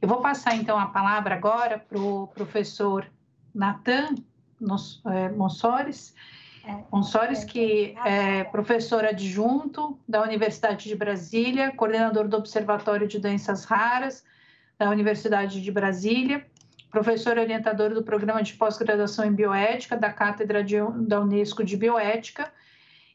Eu vou passar, então, a palavra agora para o professor Natan Monsores, que é professor adjunto da Universidade de Brasília, coordenador do Observatório de Doenças Raras da Universidade de Brasília, professor orientador do Programa de Pós-Graduação em Bioética da Cátedra da Unesco de Bioética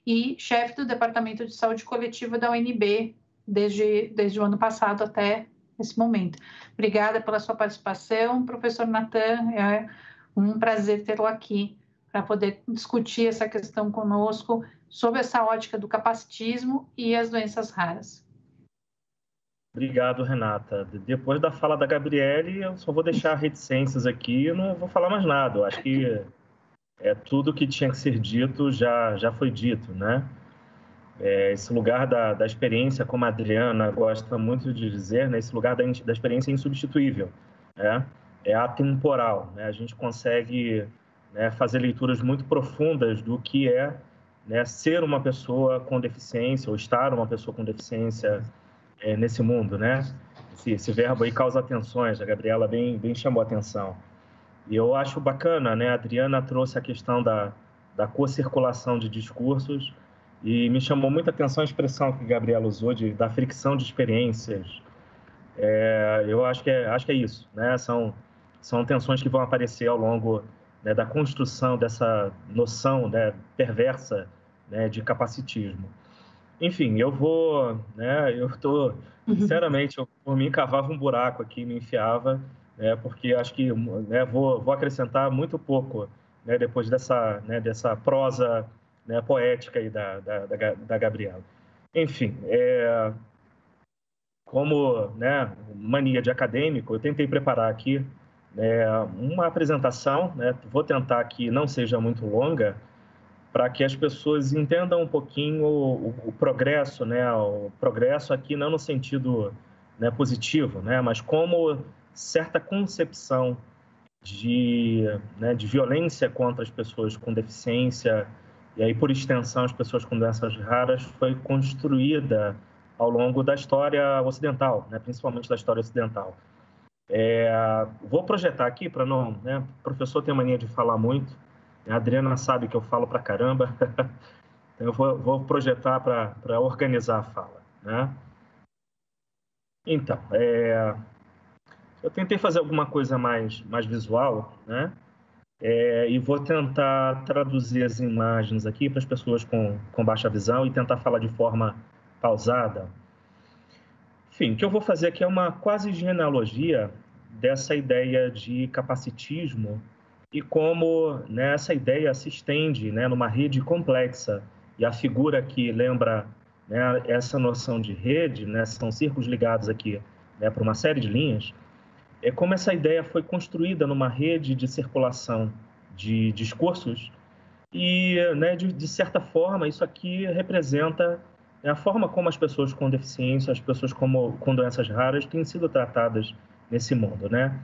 e chefe do Departamento de Saúde Coletiva da UNB desde o ano passado até esse momento. Obrigada pela sua participação, professor Natan. É um prazer tê-lo aqui para poder discutir essa questão conosco sob essa ótica do capacitismo e as doenças raras. Obrigado, Renata. Depois da fala da Gabriele, eu só vou deixar reticências aqui e não vou falar mais nada. Eu acho que tudo que tinha que ser dito já foi dito, né? Esse lugar da experiência, como a Adriana gosta muito de dizer, né? Esse lugar da experiência é insubstituível, né? É atemporal, né? A gente consegue, né, fazer leituras muito profundas do que é, né, ser uma pessoa com deficiência ou estar uma pessoa com deficiência nesse mundo, né? Esse verbo aí causa tensões, a Gabriela bem chamou a atenção. E eu acho bacana, né? A Adriana trouxe a questão da co-circulação de discursos e me chamou muita atenção a expressão que a Gabriela usou da fricção de experiências. Eu acho que é isso, né? São tensões que vão aparecer ao longo, né, da construção dessa noção, né, perversa, né, de capacitismo. Enfim, sinceramente, por mim, cavava um buraco aqui, me enfiava, né, porque acho que, né, vou acrescentar muito pouco, né, depois dessa prosa, né, poética aí da Gabriela. Enfim, como, né, mania de acadêmico, eu tentei preparar aqui, né, uma apresentação, né, vou tentar que não seja muito longa, para que as pessoas entendam um pouquinho o progresso, né? O progresso aqui não no sentido, né, positivo, né? Mas como certa concepção de violência contra as pessoas com deficiência e aí, por extensão, as pessoas com doenças raras foi construída ao longo da história ocidental, né? Principalmente da história ocidental. Vou projetar aqui para não, né? O professor tem mania de falar muito. A Adriana sabe que eu falo pra caramba, então eu vou projetar para organizar a fala, né? Então, eu tentei fazer alguma coisa mais visual, né? E vou tentar traduzir as imagens aqui para as pessoas com baixa visão e tentar falar de forma pausada. Enfim, o que eu vou fazer aqui é uma quase genealogia dessa ideia de capacitismo e como, né, essa ideia se estende, né, numa rede complexa. E a figura que lembra, né, essa noção de rede, né, são círculos ligados aqui, né, por uma série de linhas, é como essa ideia foi construída numa rede de circulação de discursos e, né, de certa forma, isso aqui representa a forma como as pessoas com deficiência, as pessoas com doenças raras têm sido tratadas nesse mundo, né?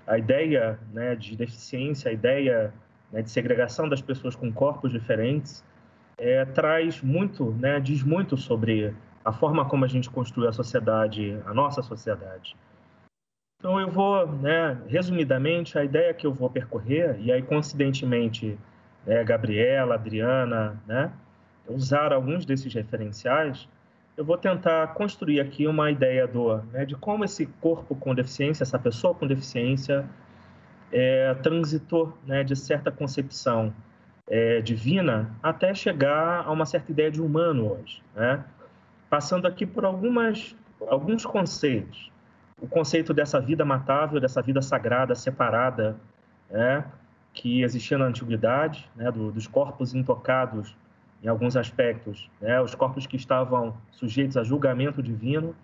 A ideia, né, de deficiência, a ideia, né, de segregação das pessoas com corpos diferentes traz muito, né, diz muito sobre a forma como a gente construi a sociedade, a nossa sociedade. Então eu vou, né, resumidamente, a ideia que eu vou percorrer, e aí coincidentemente, Gabriela, Adriana, né, usar alguns desses referenciais, eu vou tentar construir aqui uma ideia de como esse corpo com deficiência, essa pessoa com deficiência, transitou, né, de certa concepção divina até chegar a uma certa ideia de humano hoje, né? Passando aqui por alguns conceitos. O conceito dessa vida matável, dessa vida sagrada, separada, né, que existia na antiguidade, né, dos corpos intocados em alguns aspectos, né, os corpos que estavam sujeitos a julgamento divino.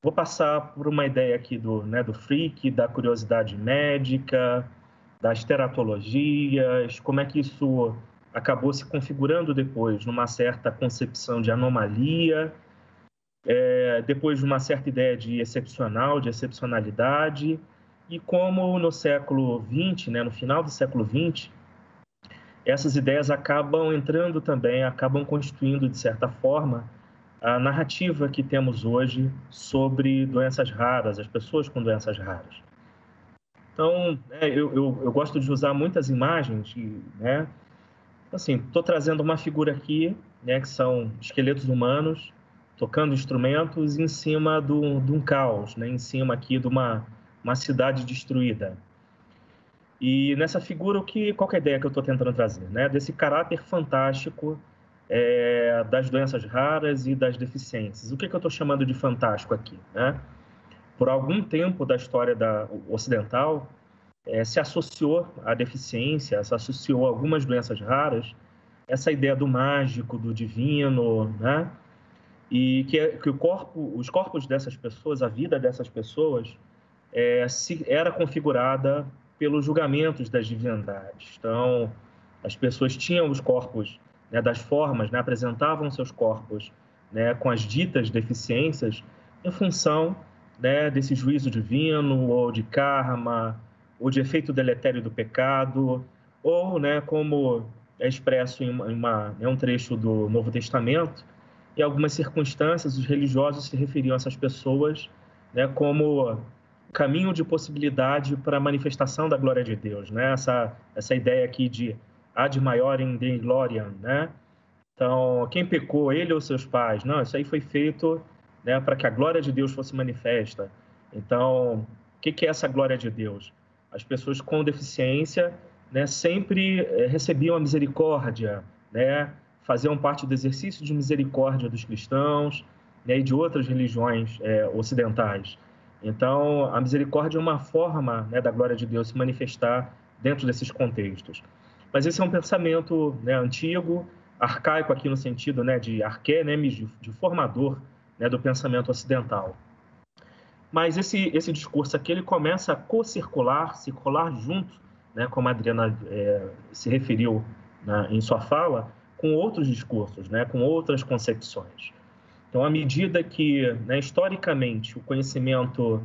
Vou passar por uma ideia aqui do freak, da curiosidade médica, das teratologias, como é que isso acabou se configurando depois numa certa concepção de anomalia, depois de uma certa ideia de excepcional, de excepcionalidade, e como no século XX, né, no final do século XX, essas ideias acabam entrando também, acabam constituindo, de certa forma, a narrativa que temos hoje sobre doenças raras, as pessoas com doenças raras. Então, eu gosto de usar muitas imagens, né? Assim, estou trazendo uma figura aqui, né, que são esqueletos humanos tocando instrumentos em cima de um caos, né, em cima aqui de uma cidade destruída. E nessa figura, qual que é a ideia que eu estou tentando trazer? Né? Desse caráter fantástico das doenças raras e das deficiências. O que eu estou chamando de fantástico aqui? Né? Por algum tempo da história ocidental, se associou à deficiência, se associou a algumas doenças raras, essa ideia do mágico, do divino, né? E que os corpos dessas pessoas, a vida dessas pessoas, era configurada pelos julgamentos das divindades. Então, as pessoas tinham os corpos, né, das formas, né, apresentavam seus corpos, né, com as ditas deficiências em função, né, desse juízo divino, ou de karma, ou de efeito deletério do pecado, ou, né, como é expresso em um trecho do Novo Testamento, em algumas circunstâncias, os religiosos se referiam a essas pessoas, né, como caminho de possibilidade para a manifestação da glória de Deus, né? Essa ideia aqui de ad maiorem Dei gloriam, né? Então, quem pecou, ele ou seus pais? Não, isso aí foi feito, né, para que a glória de Deus fosse manifesta. Então, o que é essa glória de Deus? As pessoas com deficiência, né, sempre recebiam a misericórdia, né? Faziam parte do exercício de misericórdia dos cristãos, né, e de outras religiões ocidentais. Então, a misericórdia é uma forma, né, da glória de Deus se manifestar dentro desses contextos. Mas esse é um pensamento, né, antigo, arcaico aqui no sentido, né, de arqué, né, de formador, né, do pensamento ocidental. Mas esse discurso aqui ele começa a circular junto, né, como a Adriana se referiu em sua fala, com outros discursos, né, com outras concepções. Então, à medida que, né, historicamente, o conhecimento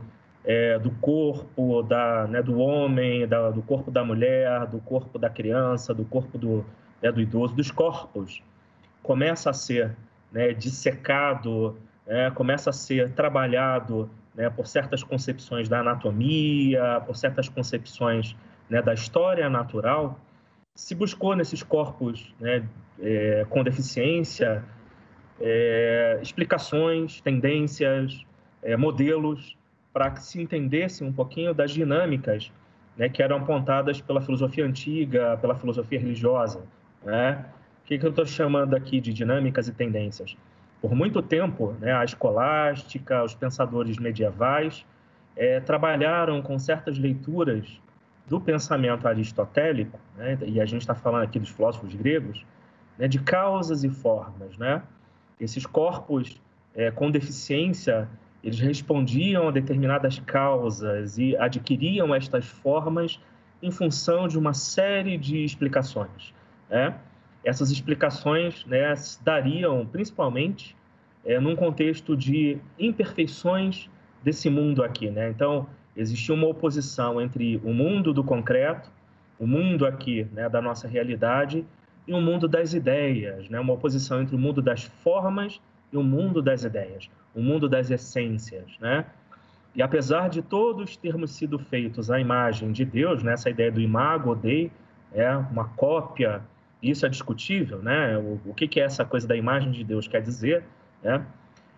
do corpo, né, do homem, do corpo da mulher, do corpo da criança, do corpo do idoso, dos corpos, começa a ser, né, dissecado, começa a ser trabalhado, né, por certas concepções da anatomia, por certas concepções, né, da história natural, se buscou nesses corpos, né, com deficiência, explicações, tendências, modelos, para que se entendesse um pouquinho das dinâmicas, né, que eram apontadas pela filosofia antiga, pela filosofia religiosa. Né? O que eu estou chamando aqui de dinâmicas e tendências? Por muito tempo, né, a escolástica, os pensadores medievais trabalharam com certas leituras do pensamento aristotélico, né, e a gente está falando aqui dos filósofos gregos, né, de causas e formas, né? Esses corpos com deficiência, eles respondiam a determinadas causas e adquiriam estas formas em função de uma série de explicações. Né? Essas explicações, né, se dariam principalmente num contexto de imperfeições desse mundo aqui. Né? Então, existia uma oposição entre o mundo do concreto, o mundo aqui, né, da nossa realidade, e o mundo das ideias, né? Uma oposição entre o mundo das formas e o mundo das ideias, o mundo das essências. Né? E apesar de todos termos sido feitos à imagem de Deus, né? Essa ideia do imago Dei, uma cópia, isso é discutível, né? O que é essa coisa da imagem de Deus quer dizer, né?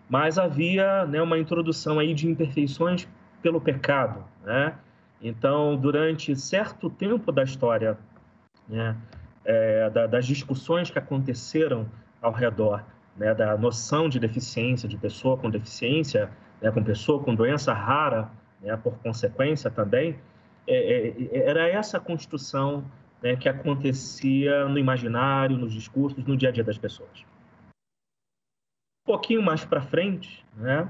Mas havia, né, uma introdução aí de imperfeições pelo pecado. Né? Então, durante certo tempo da história, né, das discussões que aconteceram ao redor, né, da noção de deficiência, de pessoa com deficiência, né, com pessoa com doença rara, né, por consequência também, era essa construção, né, que acontecia no imaginário, nos discursos, no dia a dia das pessoas. Um pouquinho mais para frente, né,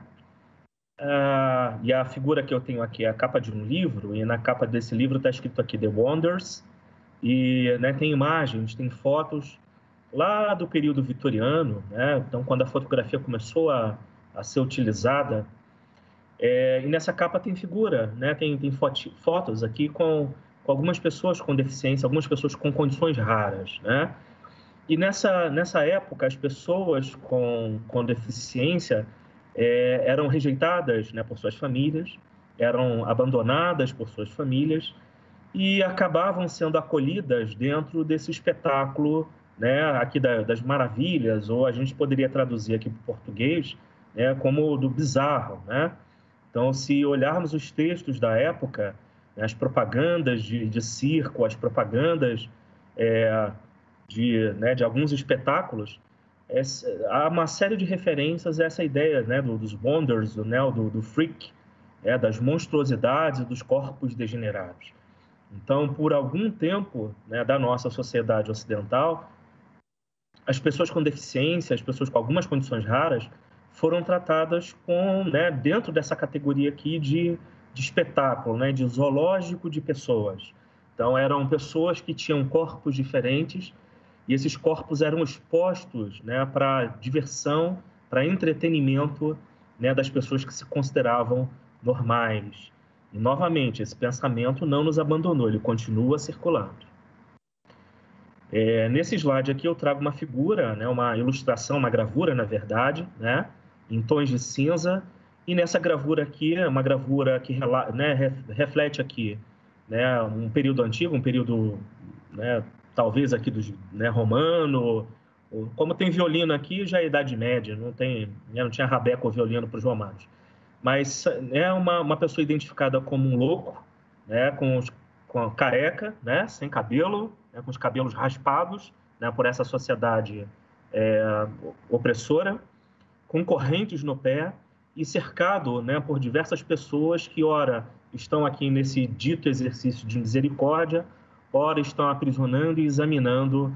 e a figura que eu tenho aqui é a capa de um livro, e na capa desse livro está escrito aqui The Wonders, e, né, tem imagens, tem fotos lá do período vitoriano, né? Então, quando a fotografia começou a ser utilizada, e nessa capa tem figura, né? Tem fotos aqui com com algumas pessoas com deficiência, algumas pessoas com condições raras, né? E nessa época, as pessoas com deficiência eram rejeitadas, né, por suas famílias, eram abandonadas por suas famílias e acabavam sendo acolhidas dentro desse espetáculo, né, aqui das maravilhas, ou a gente poderia traduzir aqui para o português, né, como do bizarro, né? Então, se olharmos os textos da época, né, as propagandas de circo, as propagandas de alguns espetáculos, há uma série de referências a essa ideia, né, dos wonders, do freak, das monstruosidades e dos corpos degenerados. Então, por algum tempo, né, da nossa sociedade ocidental, as pessoas com deficiência, as pessoas com algumas condições raras, foram tratadas dentro dessa categoria aqui de espetáculo, né, de zoológico de pessoas. Então, eram pessoas que tinham corpos diferentes e esses corpos eram expostos, né, para diversão, para entretenimento, né, das pessoas que se consideravam normais. E, novamente, esse pensamento não nos abandonou, ele continua circulando. Nesse slide aqui eu trago uma figura, né, uma ilustração, uma gravura, na verdade, né, em tons de cinza. E nessa gravura aqui, é uma gravura que reflete aqui, né, um período antigo, um período, né, talvez aqui romano. Como tem violino aqui, já é Idade Média, não tinha rabeco ou violino para os romanos. Mas é uma pessoa identificada como um louco, né, com careca, né, sem cabelo, né, com os cabelos raspados, né, por essa sociedade opressora, com correntes no pé e cercado, né, por diversas pessoas que, ora, estão aqui nesse dito exercício de misericórdia, ora estão aprisionando e examinando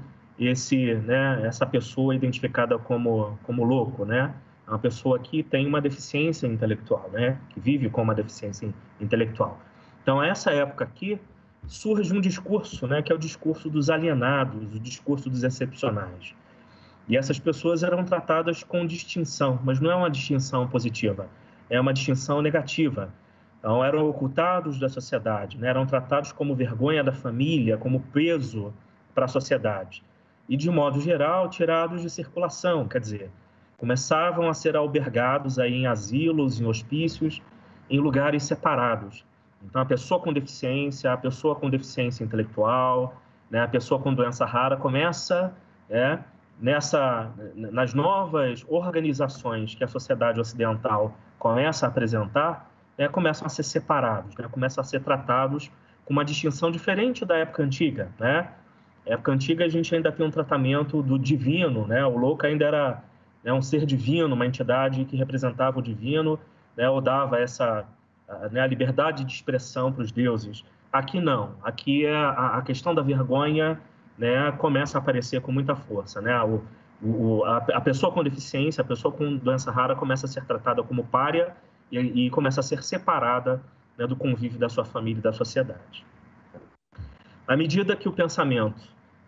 essa pessoa identificada como louco, né? Uma pessoa que tem uma deficiência intelectual, né? Que vive com uma deficiência intelectual. Então, essa época aqui surge um discurso, né? Que é o discurso dos alienados, o discurso dos excepcionais. E essas pessoas eram tratadas com distinção, mas não é uma distinção positiva, é uma distinção negativa. Então, eram ocultados da sociedade, né? Eram tratados como vergonha da família, como peso para a sociedade. E, de modo geral, tirados de circulação, quer dizer, começavam a ser albergados aí em asilos, em hospícios, em lugares separados. Então, a pessoa com deficiência intelectual, né? A pessoa com doença rara começa, nas novas organizações que a sociedade ocidental começa a apresentar, começam a ser separados, né? Começam a ser tratados com uma distinção diferente da época antiga, né? Na época antiga, a gente ainda tem um tratamento do divino, né? O louco ainda era, né, um ser divino, uma entidade que representava o divino, né? Ou dava a liberdade de expressão para os deuses. Aqui não. Aqui a questão da vergonha, né, começa a aparecer com muita força, né? A pessoa com deficiência, a pessoa com doença rara começa a ser tratada como pária e começa a ser separada, né, do convívio da sua família e da sociedade. À medida que o pensamento,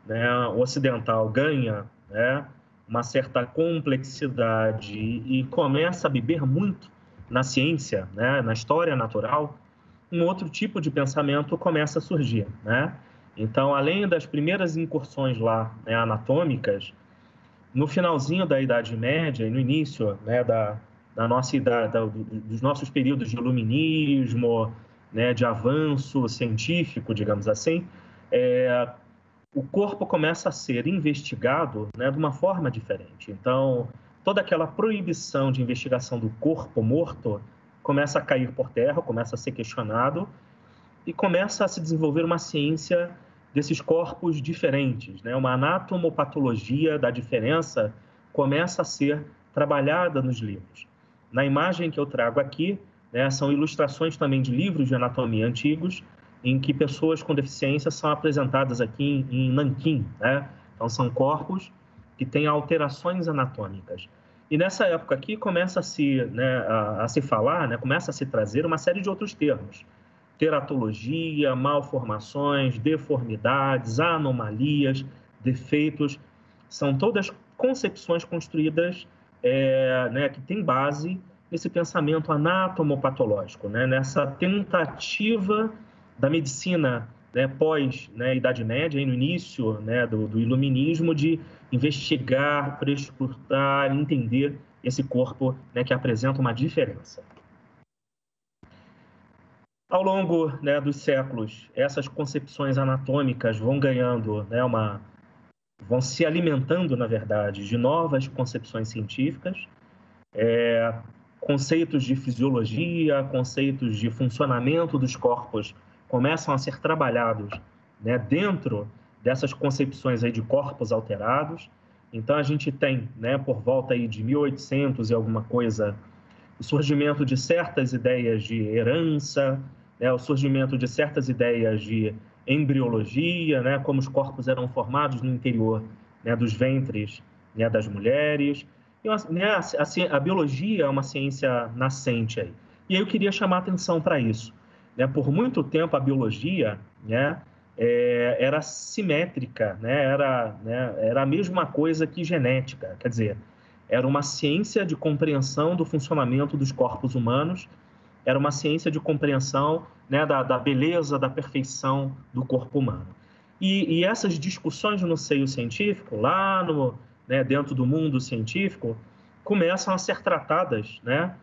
né, ocidental ganha, né, uma certa complexidade e começa a beber muito na ciência, né, na história natural, um outro tipo de pensamento começa a surgir, né? Então, além das primeiras incursões lá, né, anatômicas, no finalzinho da Idade Média e no início, né, da nossa idade, dos nossos períodos de iluminismo, né, de avanço científico, digamos assim, o corpo começa a ser investigado, né, de uma forma diferente. Então, toda aquela proibição de investigação do corpo morto começa a cair por terra, começa a ser questionado e começa a se desenvolver uma ciência desses corpos diferentes, né? Uma anatomopatologia da diferença começa a ser trabalhada nos livros. Na imagem que eu trago aqui, né, são ilustrações também de livros de anatomia antigos, em que pessoas com deficiência são apresentadas aqui em Nanquim, né? Então, são corpos que têm alterações anatômicas. E nessa época aqui começa a se falar, né, começa a se trazer uma série de outros termos. Teratologia, malformações, deformidades, anomalias, defeitos, são todas concepções construídas, né, que têm base nesse pensamento anatomopatológico, né, nessa tentativa da medicina né, pós, né, Idade Média, no início, né, do Iluminismo, de investigar, prescrutar, entender esse corpo, né, que apresenta uma diferença. Ao longo, né, dos séculos, essas concepções anatômicas vão ganhando, né, vão se alimentando, na verdade, de novas concepções científicas, conceitos de fisiologia, conceitos de funcionamento dos corpos começam a ser trabalhados, né, dentro dessas concepções aí de corpos alterados. Então, a gente tem, né, por volta aí de 1800 e alguma coisa, o surgimento de certas ideias de herança, né, o surgimento de certas ideias de embriologia, né, como os corpos eram formados no interior, né, dos ventres, né, das mulheres. E, né, a biologia é uma ciência nascente aí. E aí eu queria chamar a atenção para isso. Né? Por muito tempo, a biologia, né, era simétrica, né? Era a mesma coisa que genética. Quer dizer, era uma ciência de compreensão do funcionamento dos corpos humanos, era uma ciência de compreensão, né, da beleza, da perfeição do corpo humano. E essas discussões no seio científico, lá né, dentro do mundo científico, começam a ser tratadas, né,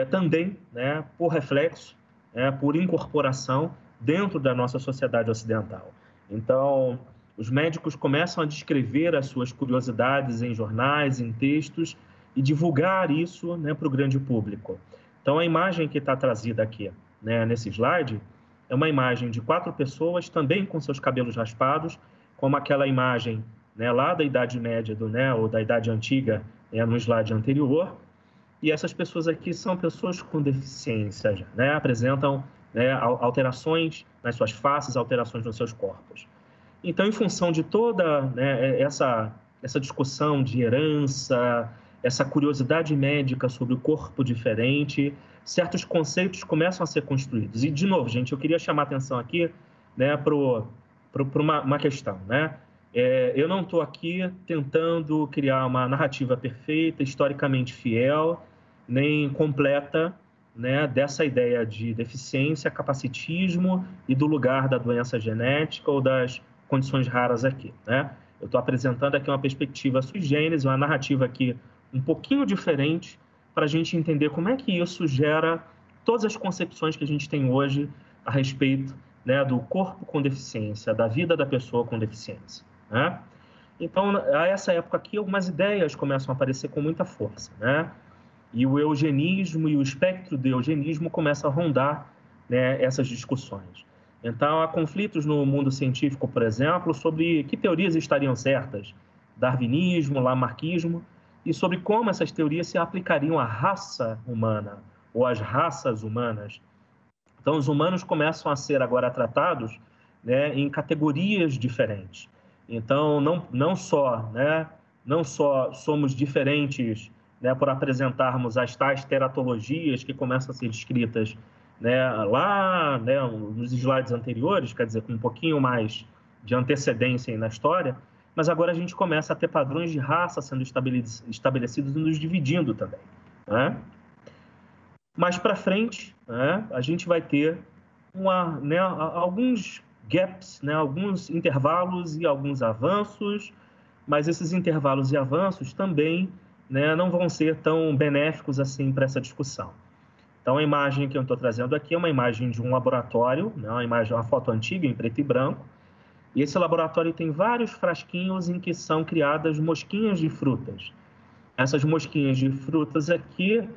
também, né, por reflexo, né, por incorporação dentro da nossa sociedade ocidental. Então, os médicos começam a descrever as suas curiosidades em jornais, em textos, e divulgar isso, né, para o grande público. Então, a imagem que está trazida aqui, né, nesse slide é uma imagem de 4 pessoas, também com seus cabelos raspados, como aquela imagem, né, lá da Idade Média, né, ou da Idade Antiga, né, no slide anterior. E essas pessoas aqui são pessoas com deficiência, né, apresentam, né, alterações nas suas faces, alterações nos seus corpos. Então, em função de toda, né, essa discussão de herança, essa curiosidade médica sobre o corpo diferente, certos conceitos começam a ser construídos. E, de novo, gente, eu queria chamar a atenção aqui, né, para uma questão. Né? Eu não estou aqui tentando criar uma narrativa perfeita, historicamente fiel, nem completa, né, dessa ideia de deficiência, capacitismo e do lugar da doença genética ou das condições raras aqui. Né? Eu estou apresentando aqui uma perspectiva sui generis, uma narrativa aqui um pouquinho diferente para a gente entender como é que isso gera todas as concepções que a gente tem hoje a respeito, né, do corpo com deficiência, da vida da pessoa com deficiência. Né? Então, a essa época aqui, algumas ideias começam a aparecer com muita força. Né? E o eugenismo e o espectro do eugenismo começam a rondar, né, essas discussões. Então, há conflitos no mundo científico, por exemplo, sobre que teorias estariam certas, darwinismo, lamarckismo, e sobre como essas teorias se aplicariam à raça humana ou às raças humanas. Então, os humanos começam a ser agora tratados, né, em categorias diferentes. Então, não só somos diferentes, né, por apresentarmos as tais teratologias que começam a ser descritas, né, lá, né, nos slides anteriores, quer dizer, com um pouquinho mais de antecedência aí na história, mas agora a gente começa a ter padrões de raça sendo estabelecidos e nos dividindo também. Né? Mais para frente, né, a gente vai ter alguns gaps, né, alguns intervalos e alguns avanços, mas esses intervalos e avanços também, né, não vão ser tão benéficos assim para essa discussão. Então, a imagem que eu estou trazendo aqui é uma imagem de um laboratório, né, uma foto antiga em preto e branco, e esse laboratório tem vários frasquinhos em que são criadas mosquinhas de frutas. Essas mosquinhas de frutas aqui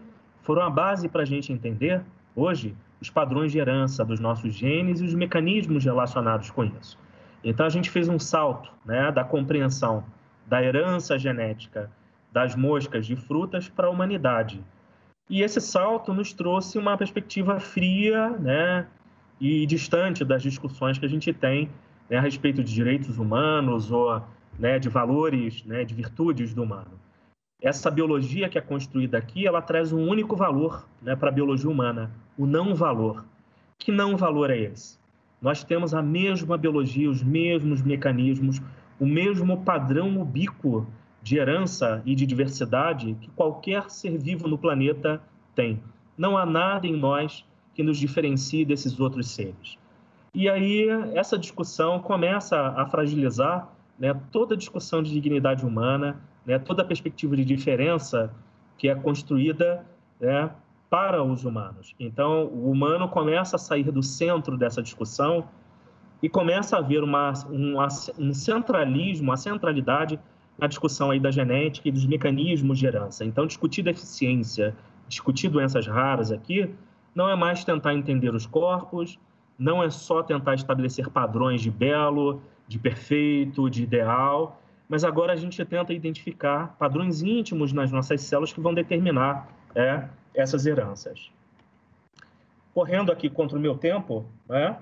foram a base para a gente entender, hoje, os padrões de herança dos nossos genes e os mecanismos relacionados com isso. Então, a gente fez um salto, né, da compreensão da herança genética das moscas de frutas para a humanidade. E esse salto nos trouxe uma perspectiva fria, né, e distante das discussões que a gente tem, né, a respeito de direitos humanos ou, né, de valores, né, de virtudes do humano. Essa biologia que é construída aqui, ela traz um único valor, né, para a biologia humana, o não valor. Que não valor é esse? Nós temos a mesma biologia, os mesmos mecanismos, o mesmo padrão ubíquo de herança e de diversidade que qualquer ser vivo no planeta tem. Não há nada em nós que nos diferencie desses outros seres. E aí essa discussão começa a fragilizar, né, toda a discussão de dignidade humana, né, toda a perspectiva de diferença que é construída, né, para os humanos. Então, o humano começa a sair do centro dessa discussão e começa a haver um centralismo, uma centralidade na discussão aí da genética e dos mecanismos de herança. Então, discutir deficiência, discutir doenças raras aqui, não é mais tentar entender os corpos, não é só tentar estabelecer padrões de belo, de perfeito, de ideal, mas agora a gente tenta identificar padrões íntimos nas nossas células que vão determinar essas heranças. Correndo aqui contra o meu tempo, né?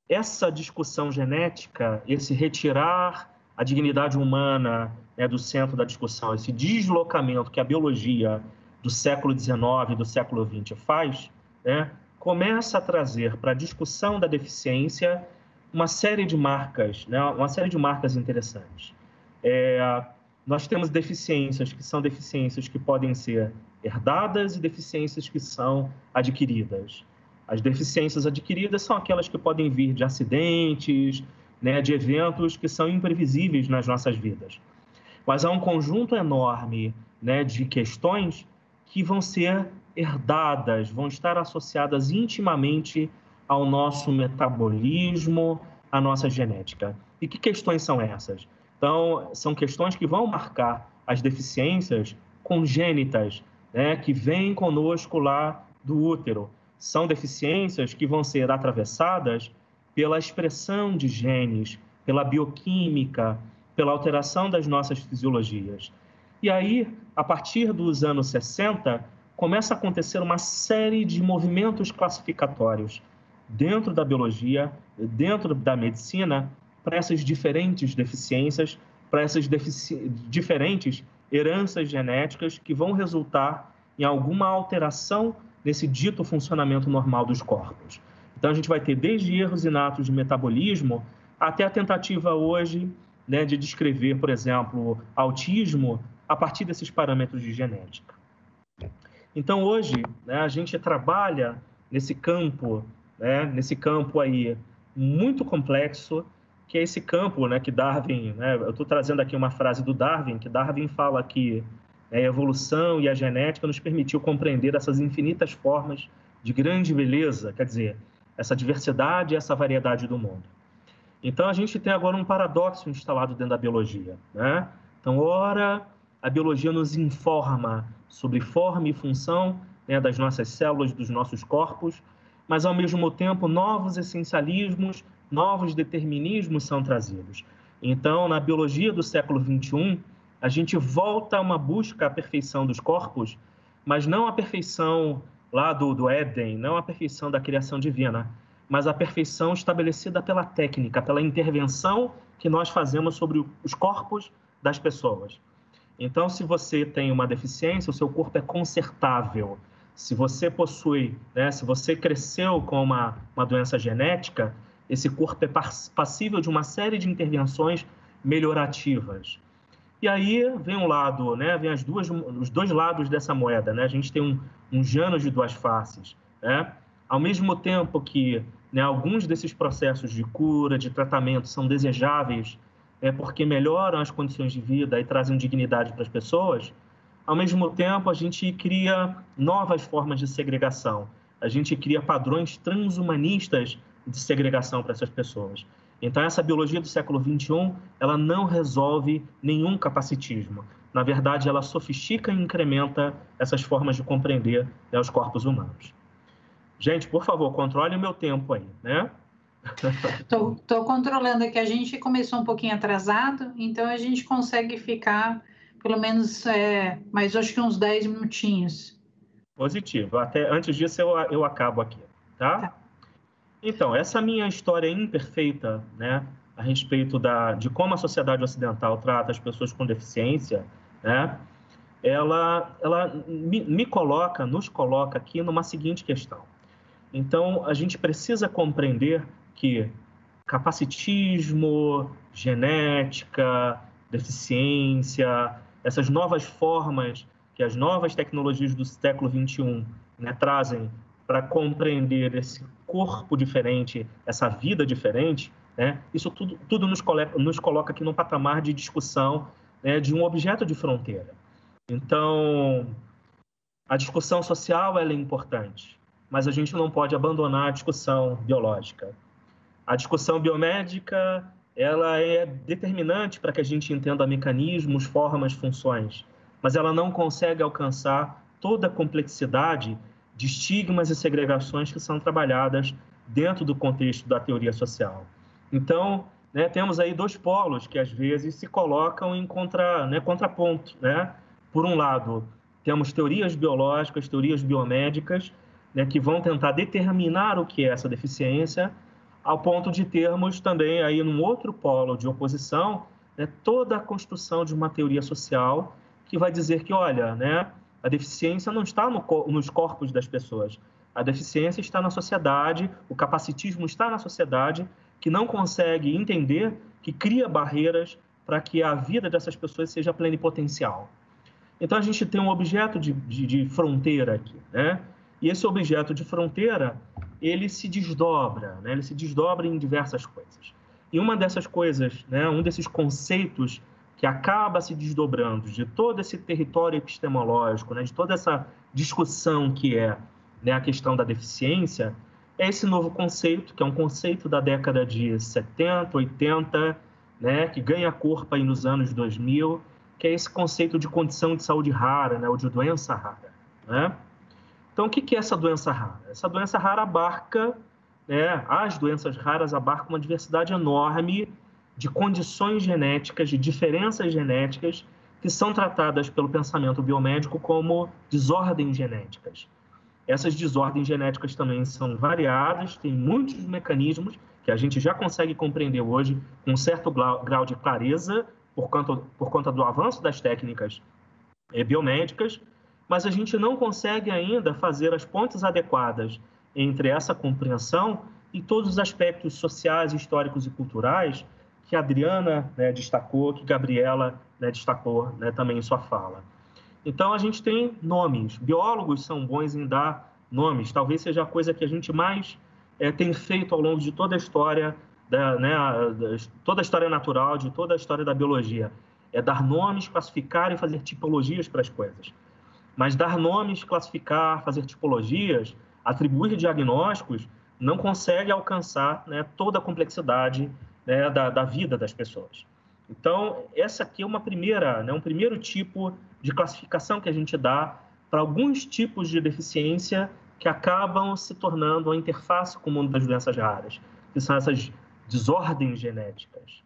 Essa discussão genética, esse retirar a dignidade humana, né, do centro da discussão, esse deslocamento que a biologia do século XIX e do século XX faz, né, começa a trazer para a discussão da deficiência uma série de marcas, né, uma série de marcas interessantes. Nós temos deficiências que são deficiências que podem ser herdadas e deficiências que são adquiridas. As deficiências adquiridas são aquelas que podem vir de acidentes, né, de eventos que são imprevisíveis nas nossas vidas. Mas há um conjunto enorme, né, de questões que vão ser herdadas, vão estar associadas intimamente ao nosso metabolismo, à nossa genética. E que questões são essas? Então, são questões que vão marcar as deficiências congênitas, né, que vêm conosco lá do útero. São deficiências que vão ser atravessadas pela expressão de genes, pela bioquímica, pela alteração das nossas fisiologias. E aí, a partir dos anos 60, começa a acontecer uma série de movimentos classificatórios dentro da biologia, dentro da medicina, para essas diferentes deficiências, para essas diferentes heranças genéticas que vão resultar em alguma alteração nesse dito funcionamento normal dos corpos. Então, a gente vai ter desde erros inatos de metabolismo até a tentativa hoje, né, de descrever, por exemplo, autismo a partir desses parâmetros de genética. Então, hoje, né, a gente trabalha nesse campo, né, aí muito complexo, que é esse campo, né, que Darwin, né, eu estou trazendo aqui uma frase do Darwin, que Darwin fala que a evolução e a genética nos permitiu compreender essas infinitas formas de grande beleza, quer dizer, essa diversidade e essa variedade do mundo. Então, a gente tem agora um paradoxo instalado dentro da biologia, né? Então, ora, a biologia nos informa sobre forma e função, né, das nossas células, dos nossos corpos, mas, ao mesmo tempo, novos essencialismos, novos determinismos são trazidos. Então, na biologia do século XXI, a gente volta a uma busca à perfeição dos corpos, mas não a perfeição lá do Éden, não a perfeição da criação divina, mas a perfeição estabelecida pela técnica, pela intervenção que nós fazemos sobre os corpos das pessoas. Então, se você tem uma deficiência, o seu corpo é consertável. Se você possui, né, se você cresceu com uma doença genética, esse corpo é passível de uma série de intervenções melhorativas. E aí vem um lado, né, vem os dois lados dessa moeda, né? A gente tem um Janus de duas faces, né? Ao mesmo tempo que, né, alguns desses processos de cura, de tratamento são desejáveis, porque melhoram as condições de vida e trazem dignidade para as pessoas, ao mesmo tempo a gente cria novas formas de segregação, a gente cria padrões transhumanistas de segregação para essas pessoas. Então, essa biologia do século XXI, ela não resolve nenhum capacitismo. Na verdade, ela sofistica e incrementa essas formas de compreender, né, os corpos humanos. Gente, por favor, controle o meu tempo aí, né? Estou controlando aqui. A gente começou um pouquinho atrasado, então a gente consegue ficar pelo menos mais, acho que uns 10 minutinhos. Positivo. Até antes disso, eu acabo aqui, tá? Então, essa minha história imperfeita, né, a respeito de como a sociedade ocidental trata as pessoas com deficiência, né, ela nos coloca aqui numa seguinte questão. Então, a gente precisa compreender que capacitismo, genética, deficiência, essas novas formas que as novas tecnologias do século XXI, né, trazem para compreender esse corpo diferente, essa vida diferente, né? Isso tudo nos coloca aqui num patamar de discussão, né, de um objeto de fronteira. Então, a discussão social ela é importante, mas a gente não pode abandonar a discussão biológica. A discussão biomédica ela é determinante para que a gente entenda mecanismos, formas, funções, mas ela não consegue alcançar toda a complexidade de estigmas e segregações que são trabalhadas dentro do contexto da teoria social. Então, né, temos aí dois polos que às vezes se colocam em contraponto, né? Por um lado, temos teorias biológicas, teorias biomédicas, né, que vão tentar determinar o que é essa deficiência, ao ponto de termos também aí num outro polo de oposição, né, toda a construção de uma teoria social que vai dizer que, olha, né, a deficiência não está nos corpos das pessoas, a deficiência está na sociedade, o capacitismo está na sociedade, que não consegue entender, que cria barreiras para que a vida dessas pessoas seja plenipotencial. Então, a gente tem um objeto de fronteira aqui, né? E esse objeto de fronteira, ele se desdobra, né? Ele se desdobra em diversas coisas. E uma dessas coisas, né, um desses conceitos que acaba se desdobrando de todo esse território epistemológico, né, de toda essa discussão que é, né, a questão da deficiência, é esse novo conceito, que é um conceito da década de 70, 80, né, que ganha corpo aí nos anos 2000, que é esse conceito de condição de saúde rara, né, ou de doença rara, né? Então, o que é essa doença rara? Essa doença rara abarca, né, as doenças raras abarcam uma diversidade enorme de condições genéticas, de diferenças genéticas, que são tratadas pelo pensamento biomédico como desordens genéticas. Essas desordens genéticas também são variadas, tem muitos mecanismos que a gente já consegue compreender hoje com um certo grau de clareza, por conta do avanço das técnicas biomédicas, mas a gente não consegue ainda fazer as pontes adequadas entre essa compreensão e todos os aspectos sociais, históricos e culturais que a Adriana, né, destacou, que Gabriela, né, destacou, né, também em sua fala. Então, a gente tem nomes. Biólogos são bons em dar nomes. Talvez seja a coisa que a gente mais tem feito ao longo de toda a história, toda a história natural, de toda a história da biologia. É dar nomes, classificar e fazer tipologias para as coisas. Mas dar nomes, classificar, fazer tipologias, atribuir diagnósticos, não consegue alcançar, né, toda a complexidade, né, da vida das pessoas. Então, essa aqui é um primeiro tipo de classificação que a gente dá para alguns tipos de deficiência que acabam se tornando a interface com o mundo das doenças raras, que são essas desordens genéticas.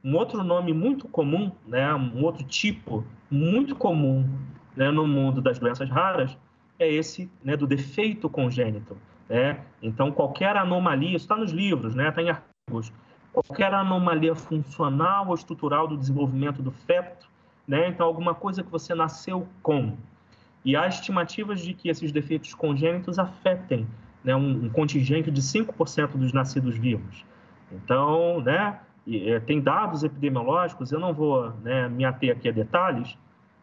Um outro nome muito comum, né, um outro tipo muito comum, né, no mundo das doenças raras é esse, né, do defeito congênito, né? Então, qualquer anomalia, isso está nos livros, né, está em artigos, qualquer anomalia funcional ou estrutural do desenvolvimento do feto, né? Então, alguma coisa que você nasceu com. E há estimativas de que esses defeitos congênitos afetem, né, um contingente de 5% dos nascidos vivos. Então, né, tem dados epidemiológicos, eu não vou, né, me ater aqui a detalhes.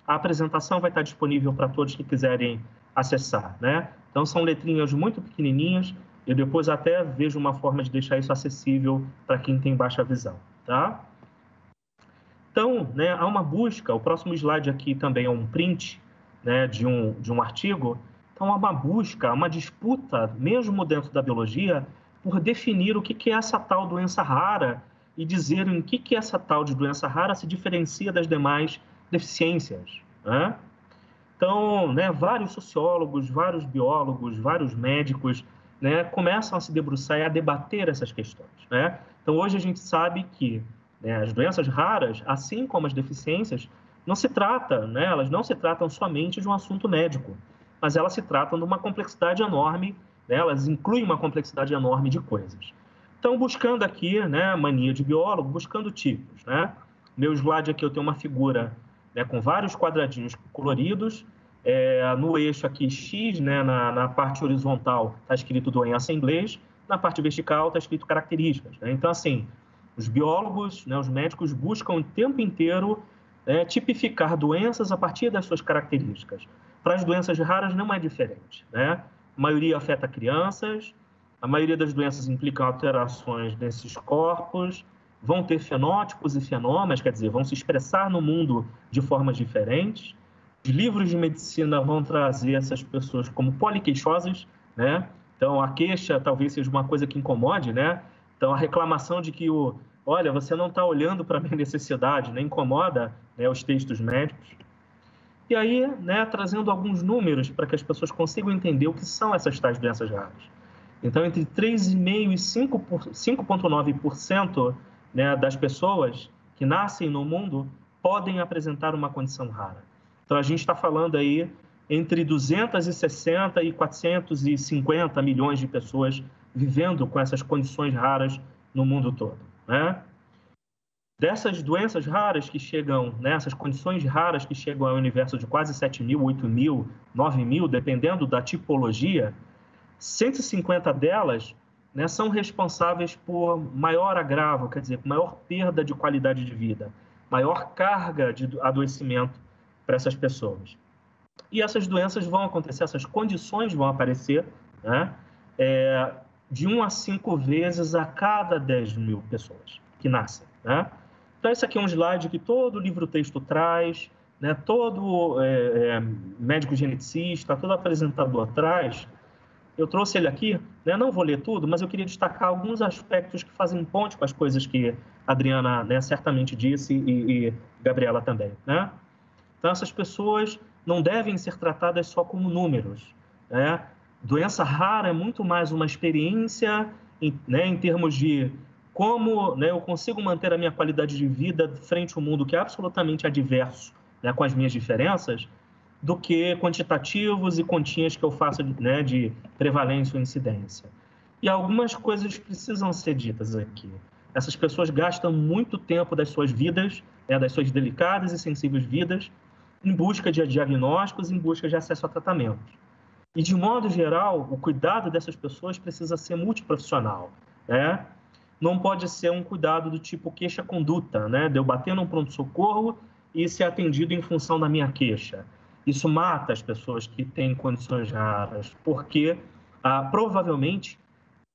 A apresentação vai estar disponível para todos que quiserem acessar, né? Então, são letrinhas muito pequenininhas. Eu depois até vejo uma forma de deixar isso acessível para quem tem baixa visão, tá? Então, né, há uma busca, o próximo slide aqui também é um print, né, de um artigo. Então, há uma busca, uma disputa, mesmo dentro da biologia, por definir o que é essa tal doença rara e dizer em que essa tal de doença rara se diferencia das demais deficiências, né? Então, né, vários sociólogos, vários biólogos, vários médicos, né, começam a se debruçar e a debater essas questões, né? Então, hoje a gente sabe que, né, as doenças raras, assim como as deficiências, não se trata, né, elas não se tratam somente de um assunto médico, mas elas se tratam de uma complexidade enorme, né, elas incluem uma complexidade enorme de coisas. Então, buscando aqui, né, mania de biólogo, buscando tipos, né? Meu slide aqui eu tenho uma figura, né, com vários quadradinhos coloridos. No eixo aqui X, né, na parte horizontal está escrito doença em inglês, na parte vertical está escrito características, né? Então, assim, os biólogos, né, os médicos buscam o tempo inteiro tipificar doenças a partir das suas características. Para as doenças raras não é diferente, né? A maioria afeta crianças, a maioria das doenças implicam alterações nesses corpos, vão ter fenótipos e fenômenos, quer dizer, vão se expressar no mundo de formas diferentes. Os livros de medicina vão trazer essas pessoas como poliqueixosas, né? Então, a queixa talvez seja uma coisa que incomode, né? Então, a reclamação de que olha, você não está olhando para a minha necessidade, né? Incomoda, né, os textos médicos. E aí, né, trazendo alguns números para que as pessoas consigam entender o que são essas tais doenças raras. Então, entre 3,5% e 5,9%, né, das pessoas que nascem no mundo podem apresentar uma condição rara. Então, a gente está falando aí entre 260 e 450 milhões de pessoas vivendo com essas condições raras no mundo todo, né? Dessas doenças raras que chegam, né, essas condições raras que chegam ao universo de quase 7 mil, 8 mil, 9 mil, dependendo da tipologia, 150 delas, né, são responsáveis por maior agravo, quer dizer, maior perda de qualidade de vida, maior carga de adoecimento para essas pessoas. E essas doenças vão acontecer, essas condições vão aparecer, né, de 1 a 5 vezes a cada 10 mil pessoas que nascem, né? Então, esse aqui é um slide que todo livro-texto traz, né, todo médico geneticista, todo apresentador traz. Eu trouxe ele aqui, né, não vou ler tudo, mas eu queria destacar alguns aspectos que fazem ponte com as coisas que a Adriana, né, certamente disse e Gabriela também, né? Então, essas pessoas não devem ser tratadas só como números, né? Doença rara é muito mais uma experiência, né, em termos de como, né, eu consigo manter a minha qualidade de vida frente ao mundo que é absolutamente adverso, né, com as minhas diferenças, do que quantitativos e continhas que eu faço, né, de prevalência ou incidência. E algumas coisas precisam ser ditas aqui. Essas pessoas gastam muito tempo das suas vidas, né, das suas delicadas e sensíveis vidas, em busca de diagnósticos, em busca de acesso a tratamentos. E, de modo geral, o cuidado dessas pessoas precisa ser multiprofissional, né? Não pode ser um cuidado do tipo queixa-conduta, né? De eu bater num pronto-socorro e ser atendido em função da minha queixa. Isso mata as pessoas que têm condições raras, porque provavelmente,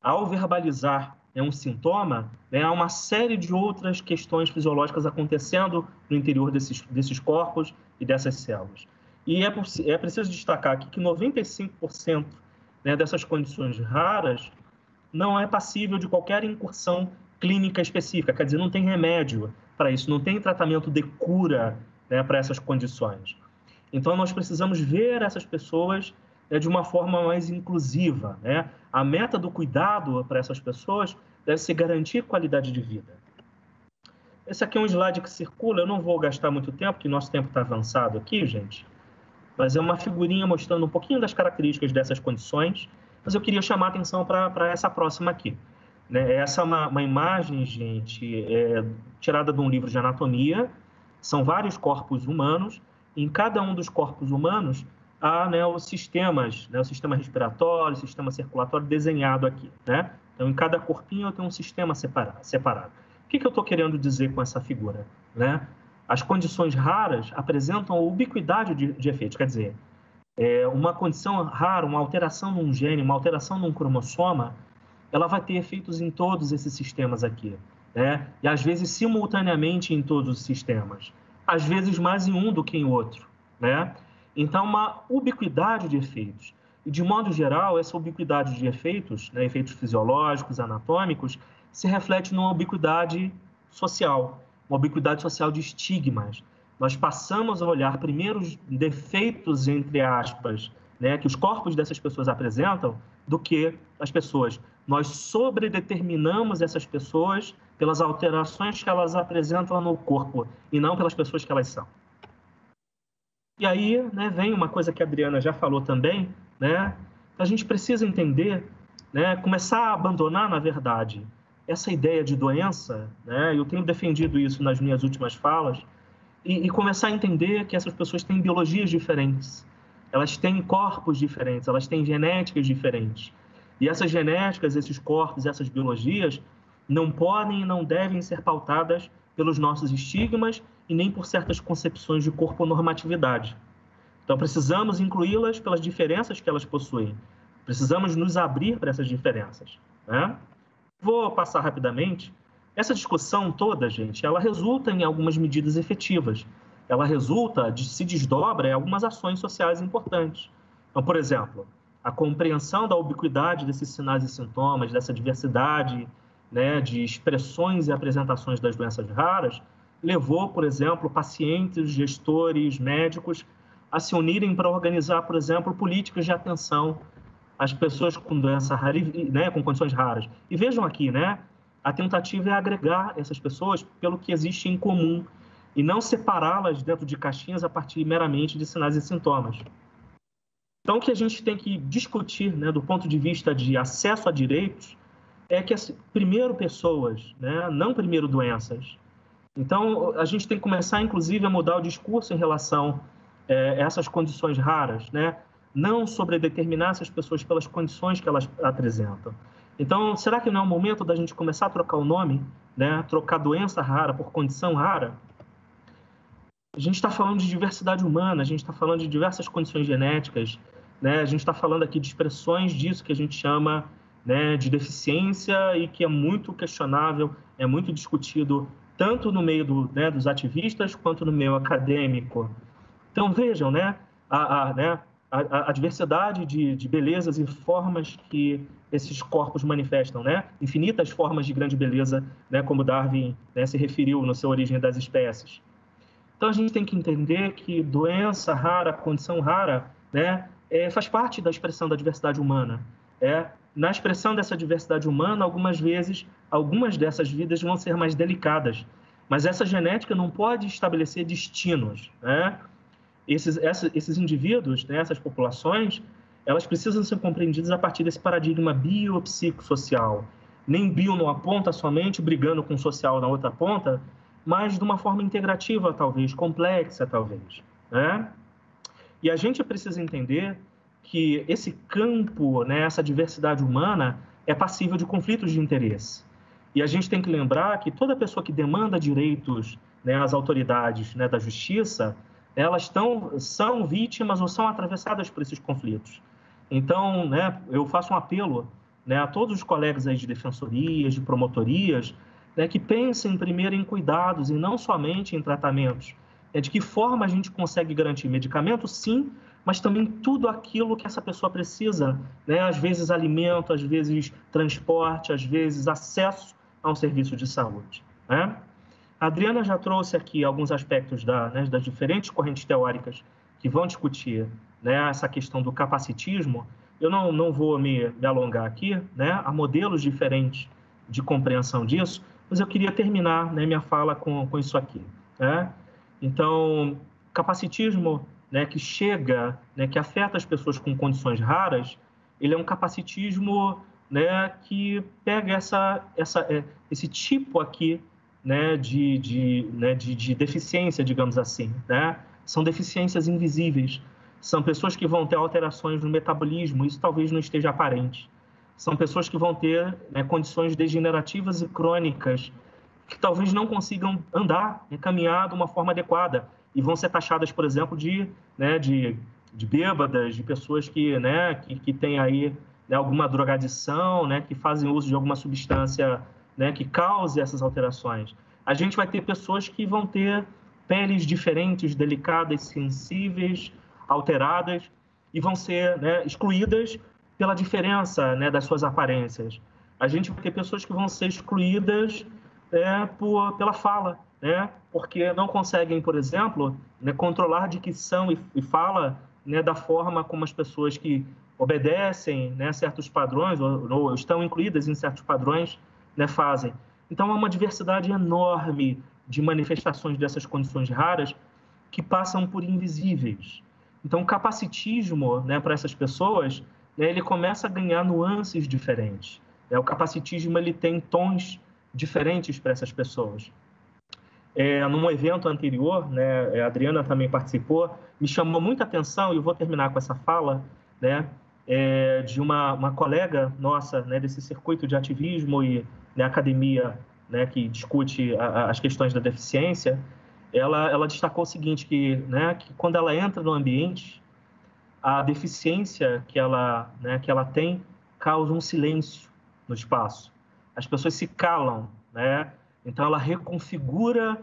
ao verbalizar, né, um sintoma, né, há uma série de outras questões fisiológicas acontecendo no interior desses corpos e dessas células. E é preciso destacar aqui que 95%, né, dessas condições raras não é passível de qualquer incursão clínica específica, quer dizer, não tem remédio para isso, não tem tratamento de cura, né, para essas condições. Então, nós precisamos ver essas pessoas, né, de uma forma mais inclusiva, né? A meta do cuidado para essas pessoas deve ser garantir qualidade de vida. Esse aqui é um slide que circula, eu não vou gastar muito tempo, porque nosso tempo está avançado aqui, gente, mas é uma figurinha mostrando um pouquinho das características dessas condições, mas eu queria chamar a atenção para essa próxima aqui, né? Essa é uma imagem, gente, tirada de um livro de anatomia, são vários corpos humanos, em cada um dos corpos humanos há, né, os sistemas, né, o sistema respiratório, o sistema circulatório desenhado aqui, né? Então, em cada corpinho eu tenho um sistema separado. O que eu estou querendo dizer com essa figura, né? As condições raras apresentam a ubiquidade de efeitos, quer dizer, uma condição rara, uma alteração num gene, uma alteração num cromossoma, ela vai ter efeitos em todos esses sistemas aqui, né? E às vezes simultaneamente em todos os sistemas, às vezes mais em um do que em outro, né? Então, uma ubiquidade de efeitos. E, de modo geral, essa ubiquidade de efeitos, né, efeitos fisiológicos, anatômicos, se reflete numa ubiquidade social, uma ubiquidade social de estigmas. Nós passamos a olhar primeiro os defeitos, entre aspas, né, que os corpos dessas pessoas apresentam, do que as pessoas. Nós sobredeterminamos essas pessoas pelas alterações que elas apresentam no corpo e não pelas pessoas que elas são. E aí, né, vem uma coisa que a Adriana já falou também, né? A gente precisa entender, né, começar a abandonar, na verdade, essa ideia de doença, né? Eu tenho defendido isso nas minhas últimas falas, e começar a entender que essas pessoas têm biologias diferentes, elas têm corpos diferentes, elas têm genéticas diferentes. E essas genéticas, esses corpos, essas biologias não podem e não devem ser pautadas pelos nossos estigmas e nem por certas concepções de corponormatividade. Então, precisamos incluí-las pelas diferenças que elas possuem, Precisamos nos abrir para essas diferenças, né? Vou passar rapidamente. Essa discussão toda, gente, ela resulta em algumas medidas efetivas. Ela se desdobra em algumas ações sociais importantes. Então, por exemplo, a compreensão da ubiquidade desses sinais e sintomas, dessa diversidade, né, de expressões e apresentações das doenças raras, levou, por exemplo, pacientes, gestores, médicos a se unirem para organizar, por exemplo, políticas de atenção às pessoas com doença rara, né, com condições raras. E vejam aqui, né, a tentativa é agregar essas pessoas pelo que existe em comum e não separá-las dentro de caixinhas a partir meramente de sinais e sintomas. Então, o que a gente tem que discutir, né, do ponto de vista de acesso a direitos, é que, primeiro, pessoas, né, não primeiro doenças. Então, a gente tem que começar, inclusive, a mudar o discurso em relação a essas condições raras, né? Não sobredeterminar essas pessoas pelas condições que elas apresentam. Então, será que não é o momento da gente começar a trocar o nome, né? Trocar doença rara por condição rara? A gente está falando de diversidade humana, a gente está falando de diversas condições genéticas, né? A gente está falando aqui de expressões disso que a gente chama, né, de deficiência e que é muito questionável, é muito discutido tanto no meio dos ativistas quanto no meio acadêmico. Então, vejam, né, a diversidade de belezas e formas que esses corpos manifestam, né? Infinitas formas de grande beleza, né, como Darwin, né, se referiu no seu Origem das Espécies. Então, a gente tem que entender que doença rara, condição rara, né, faz parte da expressão da diversidade humana. Na expressão dessa diversidade humana, algumas vezes, algumas dessas vidas vão ser mais delicadas, mas essa genética não pode estabelecer destinos, né? Esses indivíduos, né, essas populações, elas precisam ser compreendidas a partir desse paradigma biopsicossocial. Nem bio numa ponta somente, brigando com o social na outra ponta, mas de uma forma integrativa, talvez, complexa, talvez, né? E a gente precisa entender que esse campo, né, essa diversidade humana, é passível de conflitos de interesse. E a gente tem que lembrar que toda pessoa que demanda direitos, né, às autoridades, né, da justiça, elas são vítimas ou são atravessadas por esses conflitos. Então, né, eu faço um apelo, né, a todos os colegas aí de defensorias, de promotorias, né, que pensem primeiro em cuidados e não somente em tratamentos. De que forma a gente consegue garantir medicamento, sim, mas também tudo aquilo que essa pessoa precisa, né? Às vezes alimento, às vezes transporte, às vezes acesso a um serviço de saúde, né? A Adriana já trouxe aqui alguns aspectos das diferentes correntes teóricas que vão discutir, né, essa questão do capacitismo. Eu não vou me alongar aqui, né? Há modelos diferentes de compreensão disso, mas eu queria terminar, né, minha fala com isso aqui, né? Então, capacitismo, né, que chega, né, que afeta as pessoas com condições raras, ele é um capacitismo, né, que pega esse tipo aqui, né, de deficiência, digamos assim, né? São deficiências invisíveis, são pessoas que vão ter alterações no metabolismo, isso talvez não esteja aparente. São pessoas que vão ter, né, condições degenerativas e crônicas, que talvez não consigam andar, caminhar de uma forma adequada e vão ser taxadas, por exemplo, de bêbadas, de pessoas que têm aí, né, alguma drogadição, né, que fazem uso de alguma substância, né, que cause essas alterações. A gente vai ter pessoas que vão ter peles diferentes, delicadas, sensíveis, alteradas e vão ser, né, excluídas pela diferença, né, das suas aparências. A gente vai ter pessoas que vão ser excluídas pela fala, né? Porque não conseguem, por exemplo, né, controlar dicção e fala, né, da forma como as pessoas que obedecem, né, certos padrões ou estão incluídas em certos padrões, né, fazem. Então, há uma diversidade enorme de manifestações dessas condições raras que passam por invisíveis. Então, o capacitismo, né, para essas pessoas, né, ele começa a ganhar nuances diferentes. O capacitismo ele tem tons diferentes para essas pessoas. Num evento anterior, né, a Adriana também participou, me chamou muita atenção, e eu vou terminar com essa fala, né, de uma colega nossa, né, desse circuito de ativismo e, né, academia, né, que discute as questões da deficiência. Ela destacou o seguinte, que quando ela entra no ambiente, a deficiência que ela tem causa um silêncio no espaço. As pessoas se calam, né? Então ela reconfigura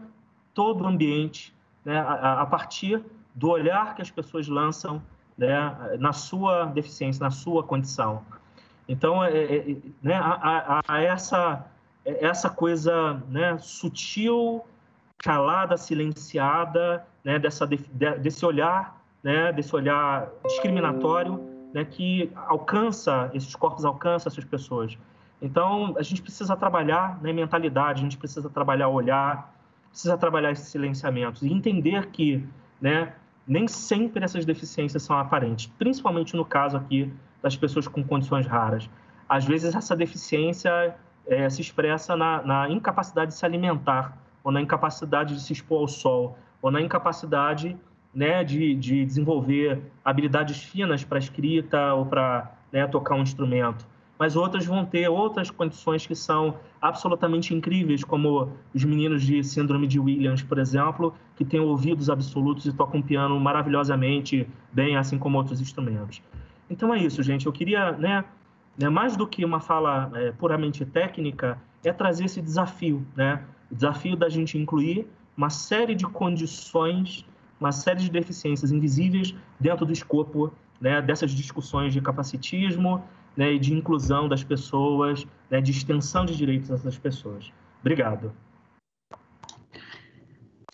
todo o ambiente, né, a partir do olhar que as pessoas lançam, né, na sua deficiência, na sua condição. Então, né, essa coisa, né, sutil, calada, silenciada, né, desse olhar, né, desse olhar discriminatório, né, que alcança, esses corpos alcançam essas pessoas. Então, a gente precisa trabalhar, né, mentalidade, a gente precisa trabalhar olhar, precisa trabalhar esses silenciamentos e entender que, né, nem sempre essas deficiências são aparentes, principalmente no caso aqui das pessoas com condições raras. Às vezes, essa deficiência se expressa na incapacidade de se alimentar, ou na incapacidade de se expor ao sol, ou na incapacidade, né, de desenvolver habilidades finas para escrita ou para, né, tocar um instrumento. Mas outras vão ter outras condições que são absolutamente incríveis, como os meninos de síndrome de Williams, por exemplo, que têm ouvidos absolutos e tocam piano maravilhosamente bem, assim como outros instrumentos. Então é isso, gente. Eu queria, né, mais do que uma fala puramente técnica, é trazer esse desafio, né? O desafio da gente incluir uma série de condições, uma série de deficiências invisíveis dentro do escopo, né, dessas discussões de capacitismo, né, e de inclusão das pessoas, né, de extensão de direitos dessas pessoas. Obrigado.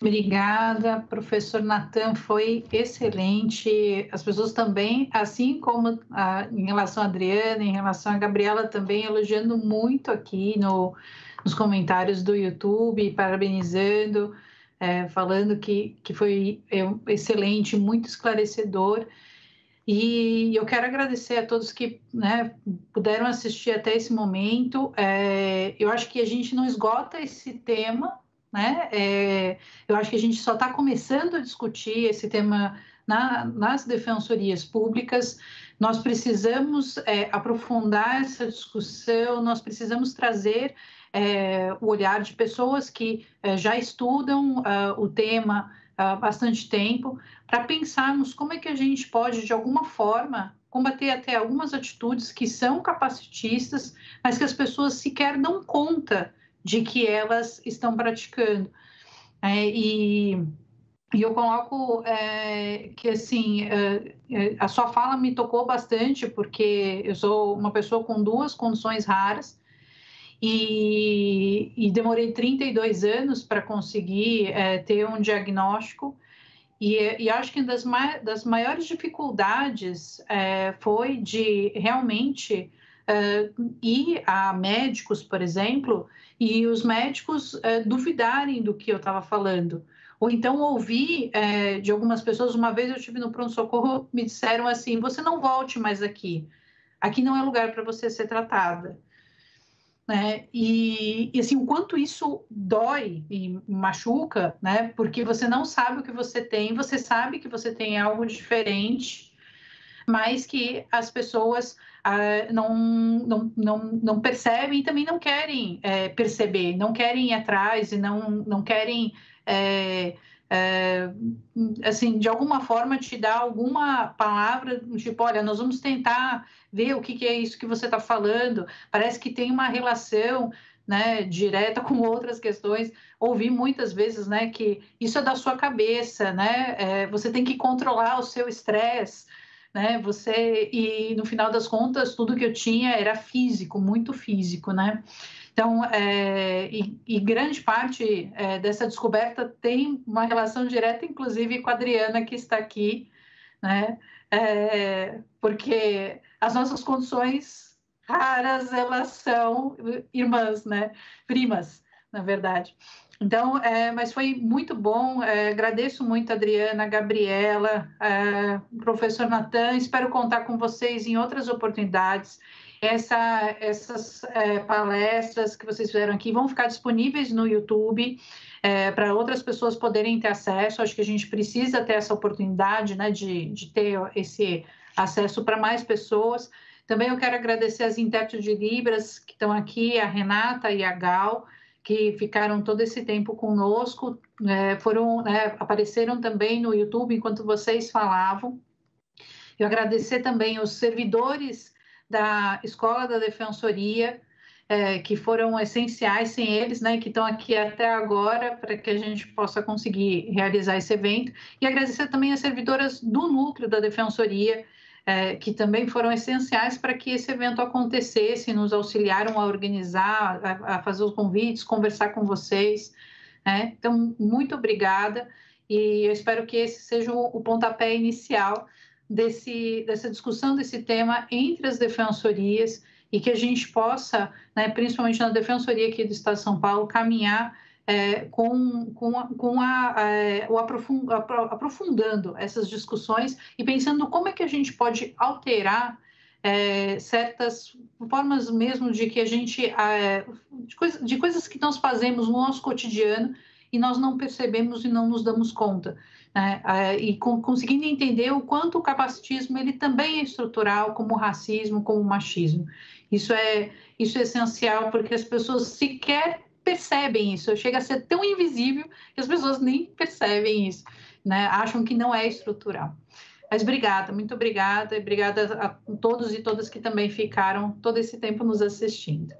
Obrigada, professor Natan, foi excelente. As pessoas também, assim como em relação a Adriana, em relação a Gabriela, também elogiando muito aqui nos comentários do YouTube, parabenizando, falando que foi excelente, muito esclarecedor. E eu quero agradecer a todos que, né, puderam assistir até esse momento. Eu acho que a gente não esgota esse tema, né? Eu acho que a gente só está começando a discutir esse tema nas defensorias públicas. Nós precisamos aprofundar essa discussão, nós precisamos trazer o olhar de pessoas que já estudam o tema há bastante tempo, para pensarmos como é que a gente pode, de alguma forma, combater até algumas atitudes que são capacitistas, mas que as pessoas sequer dão conta de que elas estão praticando. E eu coloco que, assim, a sua fala me tocou bastante, porque eu sou uma pessoa com 2 condições raras, e demorei 32 anos para conseguir ter um diagnóstico. E acho que uma das maiores dificuldades foi de realmente ir a médicos, por exemplo, e os médicos duvidarem do que eu estava falando. Ou então ouvir de algumas pessoas. Uma vez eu estive no pronto-socorro, me disseram assim: você não volte mais aqui. Aqui não é lugar para você ser tratada. Né? E assim, o quanto isso dói e machuca, né? Porque você não sabe o que você tem, você sabe que você tem algo diferente, mas que as pessoas não percebem e também não querem perceber, não querem ir atrás e não querem assim, de alguma forma te dar alguma palavra, tipo, olha, nós vamos tentar ver o que é isso que você está falando, parece que tem uma relação, né, direta com outras questões. Ouvi muitas vezes, né, que isso é da sua cabeça, né, você tem que controlar o seu estresse, né, e no final das contas, tudo que eu tinha era físico, muito físico, né. Então, e grande parte dessa descoberta tem uma relação direta, inclusive, com a Adriana, que está aqui, né? Porque as nossas condições raras, elas são irmãs, né? Primas, na verdade. Então, mas foi muito bom, agradeço muito a Adriana, a Gabriela, o professor Natan, espero contar com vocês em outras oportunidades. Essas palestras que vocês fizeram aqui vão ficar disponíveis no YouTube para outras pessoas poderem ter acesso. Acho que a gente precisa ter essa oportunidade, né, de ter esse acesso para mais pessoas. Também eu quero agradecer as intérpretes de Libras que estão aqui, a Renata e a Gal, que ficaram todo esse tempo conosco, apareceram também no YouTube enquanto vocês falavam. Eu agradecer também os servidores da Escola da Defensoria, que foram essenciais, sem eles, né, que estão aqui até agora para que a gente possa conseguir realizar esse evento. E agradecer também as servidoras do núcleo da Defensoria, que também foram essenciais para que esse evento acontecesse, nos auxiliaram a organizar, a fazer os convites, conversar com vocês. Né? Então, muito obrigada, e eu espero que esse seja o pontapé inicial dessa discussão desse tema entre as defensorias, e que a gente possa, né, principalmente na Defensoria aqui do Estado de São Paulo, caminhar aprofundando essas discussões e pensando como é que a gente pode alterar certas formas mesmo de que a gente de coisas que nós fazemos no nosso cotidiano e nós não percebemos e não nos damos conta, né? E conseguindo entender o quanto o capacitismo ele também é estrutural, como o racismo, como o machismo. Isso é essencial, porque as pessoas sequer percebem isso, chega a ser tão invisível que as pessoas nem percebem isso, né? Acham que não é estrutural. Mas obrigada, muito obrigada, e obrigada a todos e todas que também ficaram todo esse tempo nos assistindo.